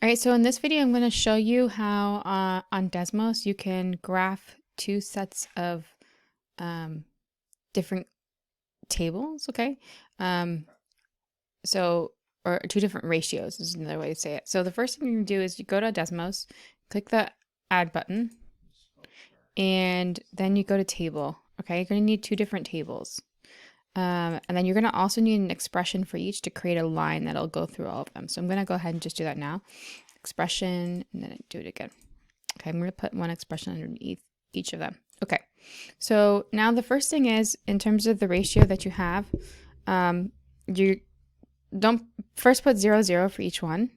All right, so in this video, I'm going to show you how on Desmos you can graph two sets of um, different tables, okay? Um, or two different ratios is another way to say it. So the first thing you're going to do is you go to Desmos, click the add button, and then you go to table, okay? You're going to need two different tables. And then you're going to also need an expression for each to create a line that'll go through all of them. So I'm going to go ahead and just do that now. Expression, and then do it again. Okay, I'm going to put one expression underneath each of them. Okay, so now the first thing is, in terms of the ratio that you have, you don't first put 0, 0 for each one,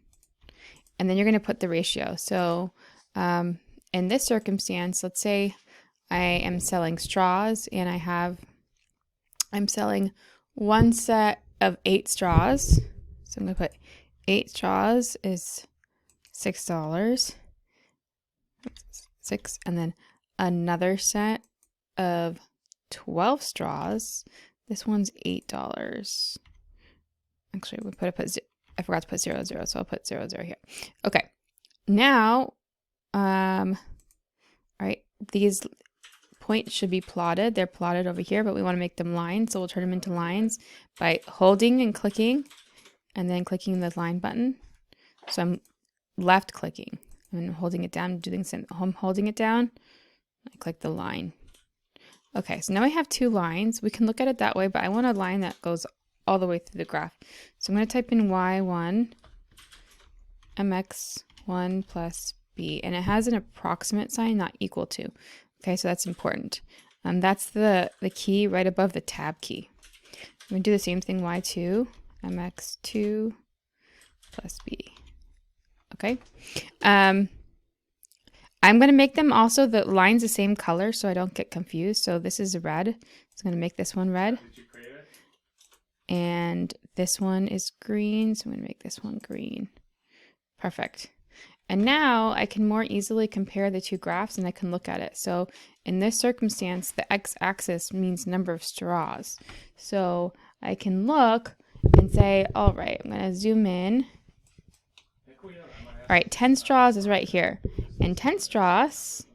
and then you're going to put the ratio. So in this circumstance, let's say I am selling straws and I'm selling one set of 8 straws. So I'm going to put 8 straws is $6. 6, and then another set of 12 straws. This one's $8. Actually, I forgot to put 0, 0, so I'll put 0, 0 here. Okay, now, all right, these points should be plotted. They're plotted over here, but we want to make them lines, so we'll turn them into lines by holding and clicking, and then clicking the line button. So I'm left clicking. I'm holding it down, doing the same. I'm holding it down. I click the line. Okay, so now I have two lines. We can look at it that way, but I want a line that goes all the way through the graph. So I'm going to type in y1 mx1 plus b, and it has an approximate sign, not equal to. Okay, so that's important. That's the key right above the tab key. I'm going to do the same thing, y2 mx2 plus b. Okay. I'm going to make them also the lines the same color so I don't get confused. So this is red. So I'm going to make this one red. And this one is green. So I'm going to make this one green. Perfect. And now I can more easily compare the two graphs and I can look at it. So in this circumstance, the x-axis means number of straws. So I can look and say, all right, I'm going to zoom in. All right, 10 straws is right here. And 10 straws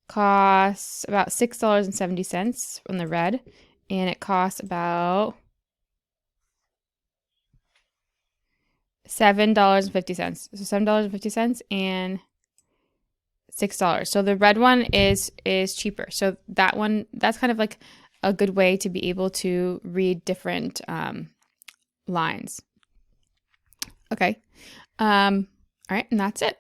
costs about $6.70 on the red. And it costs about $7.50. So $7.50 and $6. So the red one is cheaper. So that one, that's kind of like a good way to be able to read different lines. Okay. All right, and that's it.